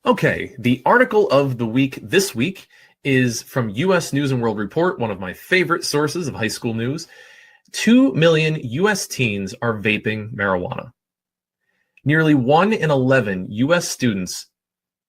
Okay, the article of the week this week is from US News and World Report, one of my favorite sources of high school news. 2 million US teens are vaping marijuana. Nearly 1 in 11 US students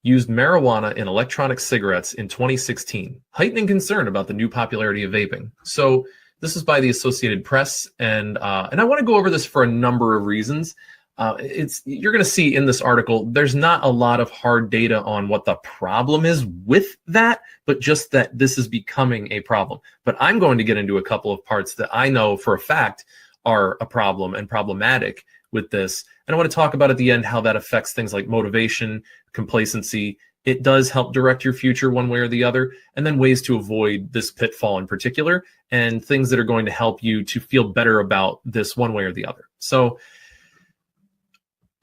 used marijuana in electronic cigarettes in 2016, heightening concern about the new popularity of vaping. So this is by the Associated Press, and I want to go over this for a number of reasons. You're going to see in this article, there's not a lot of hard data on what the problem is with that, but just that this is becoming a problem. But I'm going to get into a couple of parts that I know for a fact are a problem and problematic with this. And I want to talk about at the end how that affects things like motivation, complacency. It does help direct your future one way or the other, and then ways to avoid this pitfall in particular, and things that are going to help you to feel better about this one way or the other. So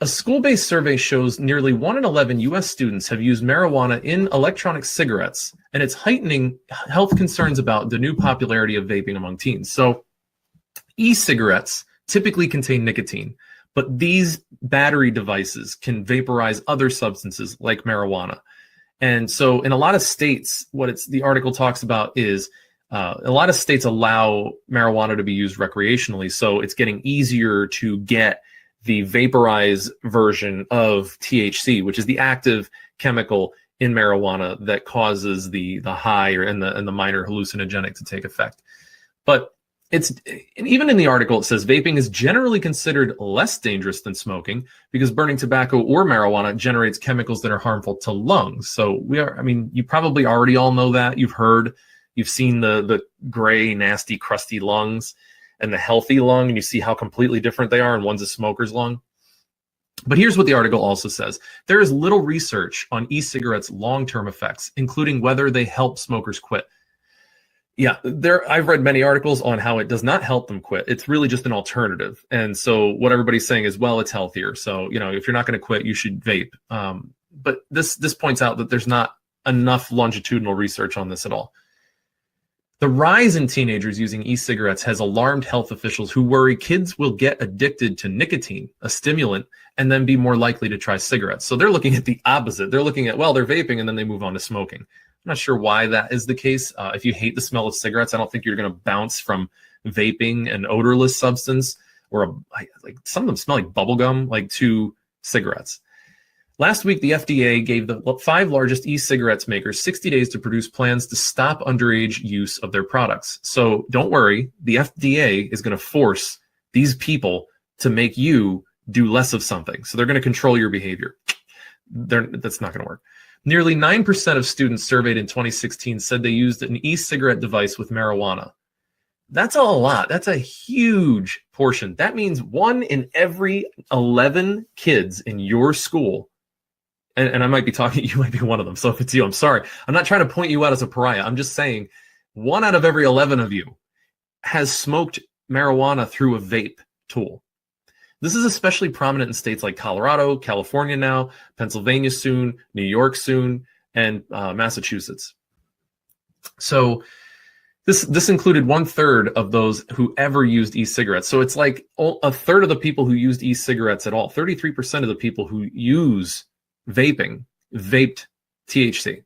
a school-based survey shows nearly 1 in 11 US students have used marijuana in electronic cigarettes, and it's heightening health concerns about the new popularity of vaping among teens. So e-cigarettes typically contain nicotine, but these battery devices can vaporize other substances like marijuana. And so in a lot of states, the article talks about is a lot of states allow marijuana to be used recreationally. So it's getting easier to get the vaporized version of THC, which is the active chemical in marijuana that causes the high and the minor hallucinogenic to take effect. But even in the article, it says vaping is generally considered less dangerous than smoking because burning tobacco or marijuana generates chemicals that are harmful to lungs. So you probably already all know that. You've seen the gray, nasty, crusty lungs and the healthy lung, and you see how completely different they are, and one's a smoker's lung. But here's what the article also says. There is little research on e-cigarettes' long-term effects, including whether they help smokers quit. Yeah, I've read many articles on how it does not help them quit. It's really just an alternative. And so what everybody's saying is, well, it's healthier. So, if you're not going to quit, you should vape. But this points out that there's not enough longitudinal research on this at all. The rise in teenagers using e-cigarettes has alarmed health officials who worry kids will get addicted to nicotine, a stimulant, and then be more likely to try cigarettes. So they're looking at the opposite. They're looking at, well, they're vaping and then they move on to smoking. I'm not sure why that is the case. If you hate the smell of cigarettes, I don't think you're going to bounce from vaping an odorless substance or like some of them smell like bubble gum, like to cigarettes. Last week, the FDA gave the 5 largest e-cigarettes makers 60 days to produce plans to stop underage use of their products. So don't worry, the FDA is going to force these people to make you do less of something. So they're going to control your behavior. That's not going to work. Nearly 9% of students surveyed in 2016 said they used an e-cigarette device with marijuana. That's a lot. That's a huge portion. That means 1 in every 11 kids in your school, and I might be talking, you might be one of them. So if it's you, I'm sorry. I'm not trying to point you out as a pariah. I'm just saying 1 out of every 11 of you has smoked marijuana through a vape tool. This is especially prominent in states like Colorado, California now, Pennsylvania soon, New York soon, and Massachusetts. So this included 1/3 of those who ever used e-cigarettes. So it's like a third of the people who used e-cigarettes at all. 33% of the people who use vaping vaped THC.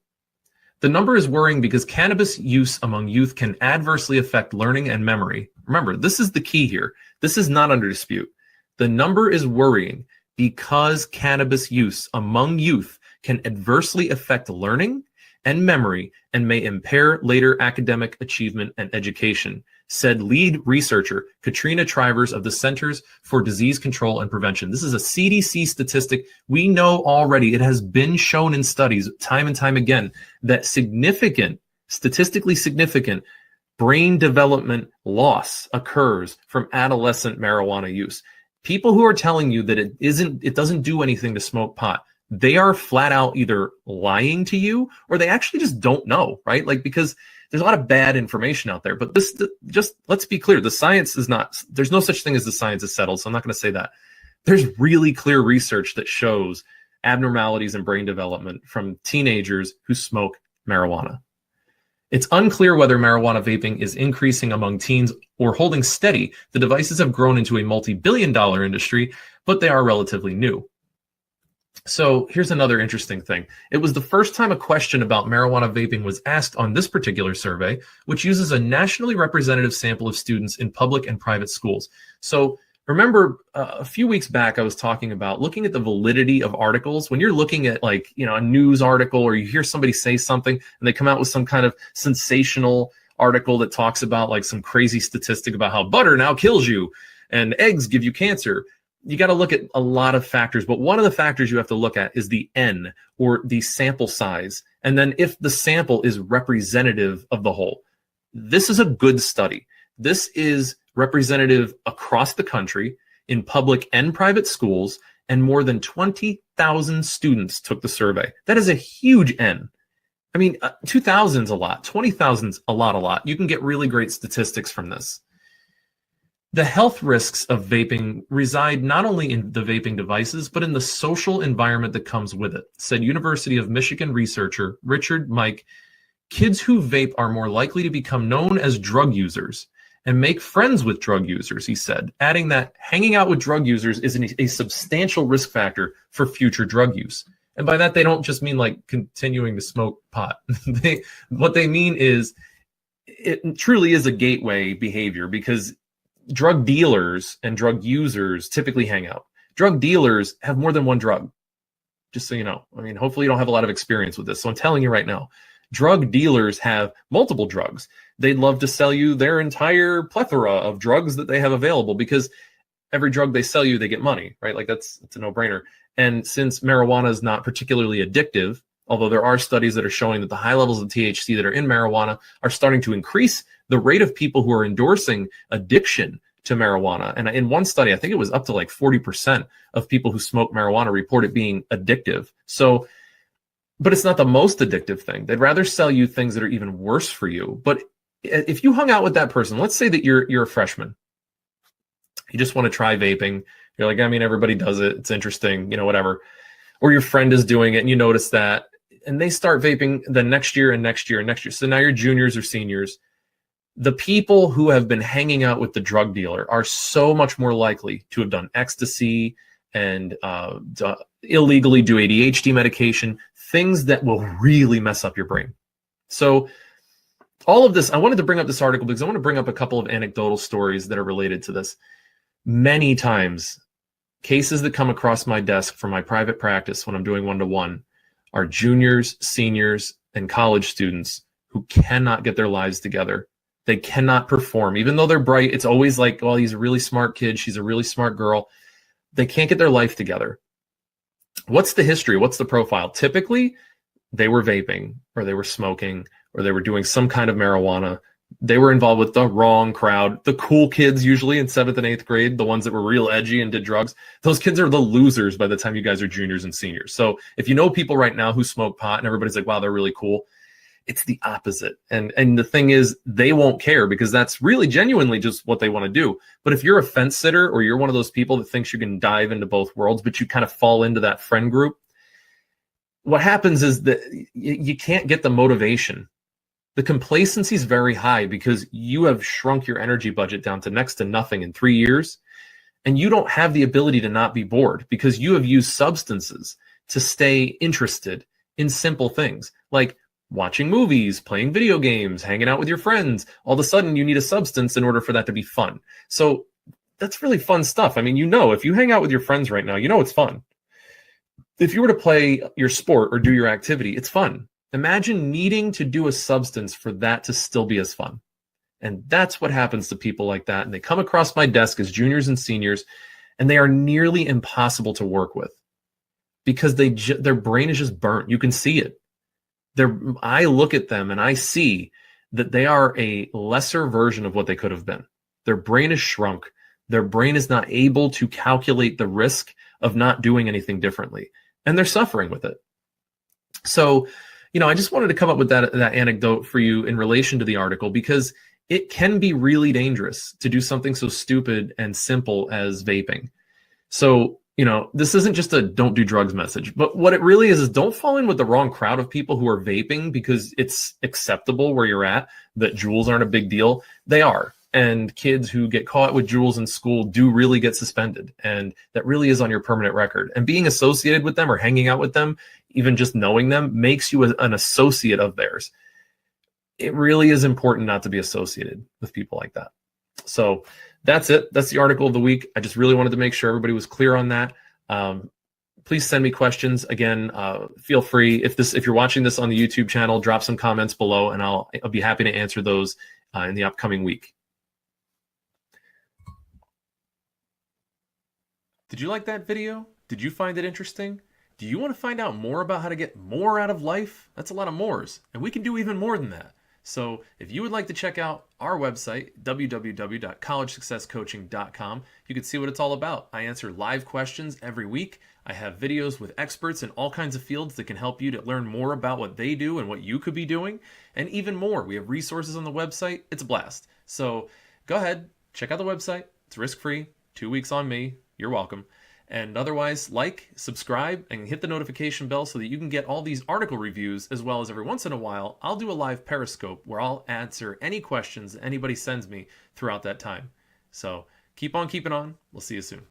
The number is worrying because cannabis use among youth can adversely affect learning and memory. Remember, this is the key here. This is not under dispute. The number is worrying because cannabis use among youth can adversely affect learning and memory and may impair later academic achievement and education, said lead researcher Katrina Trivers of the Centers for Disease Control and Prevention. This is a CDC statistic. We know already, it has been shown in studies time and time again, that statistically significant brain development loss occurs from adolescent marijuana use. People who are telling you that it doesn't do anything to smoke pot, they are flat out either lying to you or they actually just don't know, right? Like, because there's a lot of bad information out there. But just let's be clear, the science is not, there's no such thing as the science is settled. So I'm not going to say that. There's really clear research that shows abnormalities in brain development from teenagers who smoke marijuana. It's unclear whether marijuana vaping is increasing among teens or holding steady. The devices have grown into a multi-billion-dollar industry, but they are relatively new. So here's another interesting thing. It was the first time a question about marijuana vaping was asked on this particular survey, which uses a nationally representative sample of students in public and private schools. So remember, a few weeks back, I was talking about looking at the validity of articles. When you're looking at like, a news article, or you hear somebody say something and they come out with some kind of sensational article that talks about like some crazy statistic about how butter now kills you and eggs give you cancer. You got to look at a lot of factors, but one of the factors you have to look at is the N, or the sample size. And then if the sample is representative of the whole. This is a good study. This is representative across the country in public and private schools, and more than 20,000 students took the survey. That is a huge N. I mean, 2,000 is a lot. 20,000 is a lot. You can get really great statistics from this. The health risks of vaping reside not only in the vaping devices, but in the social environment that comes with it, said University of Michigan researcher Richard Mike. Kids who vape are more likely to become known as drug users and make friends with drug users, he said, adding that hanging out with drug users is a substantial risk factor for future drug use. And by that, they don't just mean like continuing to smoke pot. What they mean is it truly is a gateway behavior, because drug dealers and drug users typically hang out. Drug dealers have more than one drug, just so you know. I mean, hopefully you don't have a lot of experience with this. So I'm telling you right now, drug dealers have multiple drugs. They'd love to sell you their entire plethora of drugs that they have available, because every drug they sell you, they get money, right? Like it's a no-brainer. And since marijuana is not particularly addictive, although there are studies that are showing that the high levels of THC that are in marijuana are starting to increase the rate of people who are endorsing addiction to marijuana. And in one study, I think it was up to like 40% of people who smoke marijuana report it being addictive. So, but it's not the most addictive thing. They'd rather sell you things that are even worse for you. But if you hung out with that person, let's say that you're a freshman, you just want to try vaping. You're like, I mean, everybody does it. It's interesting, whatever. Or your friend is doing it and you notice that, and they start vaping the next year and next year and next year. So now you're juniors or seniors. The people who have been hanging out with the drug dealer are so much more likely to have done ecstasy and illegally do ADHD medication, things that will really mess up your brain. So all of this, I wanted to bring up this article because I want to bring up a couple of anecdotal stories that are related to this. Many times, cases that come across my desk for my private practice when I'm doing one-to-one are juniors, seniors, and college students who cannot get their lives together. They cannot perform. Even though they're bright, it's always like, well, he's a really smart kid. She's a really smart girl. They can't get their life together. What's the history? What's the profile? Typically, they were vaping, or they were smoking, or they were doing some kind of marijuana. They were involved with the wrong crowd. The cool kids, usually in 7th and 8th grade, the ones that were real edgy and did drugs, those kids are the losers by the time you guys are juniors and seniors. So if you know people right now who smoke pot and everybody's like, wow, they're really cool, it's the opposite. And the thing is, they won't care because that's really genuinely just what they want to do. But if you're a fence sitter, or you're one of those people that thinks you can dive into both worlds, but you kind of fall into that friend group, what happens is that you can't get the motivation. The complacency is very high because you have shrunk your energy budget down to next to nothing in 3 years. And you don't have the ability to not be bored because you have used substances to stay interested in simple things like watching movies, playing video games, hanging out with your friends. All of a sudden, you need a substance in order for that to be fun. So that's really fun stuff. I mean, if you hang out with your friends right now, it's fun. If you were to play your sport or do your activity, it's fun. Imagine needing to do a substance for that to still be as fun. And that's what happens to people like that. And they come across my desk as juniors and seniors, and they are nearly impossible to work with because their brain is just burnt. You can see it. I look at them and I see that they are a lesser version of what they could have been. Their brain is shrunk. Their brain is not able to calculate the risk of not doing anything differently. And they're suffering with it. So, I just wanted to come up with that anecdote for you in relation to the article, because it can be really dangerous to do something so stupid and simple as vaping. So, this isn't just a don't do drugs message, but what it really is don't fall in with the wrong crowd of people who are vaping because it's acceptable where you're at, that jewels aren't a big deal. They are. And kids who get caught with jewels in school do really get suspended. And that really is on your permanent record. And being associated with them or hanging out with them, even just knowing them, makes you an associate of theirs. It really is important not to be associated with people like that. So that's it. That's the article of the week. I just really wanted to make sure everybody was clear on that. Please send me questions. Again, feel free. If you're watching this on the YouTube channel, drop some comments below, and I'll be happy to answer those in the upcoming week. Did you like that video? Did you find it interesting? Do you want to find out more about how to get more out of life? That's a lot of mores, and we can do even more than that. So if you would like to check out our website, www.collegesuccesscoaching.com, you can see what it's all about. I answer live questions every week. I have videos with experts in all kinds of fields that can help you to learn more about what they do and what you could be doing, and even more. We have resources on the website. It's a blast. So go ahead, check out the website. It's risk-free. 2 weeks on me. You're welcome. And otherwise, like, subscribe, and hit the notification bell so that you can get all these article reviews, as well as every once in a while, I'll do a live Periscope where I'll answer any questions anybody sends me throughout that time. So keep on keeping on. We'll see you soon.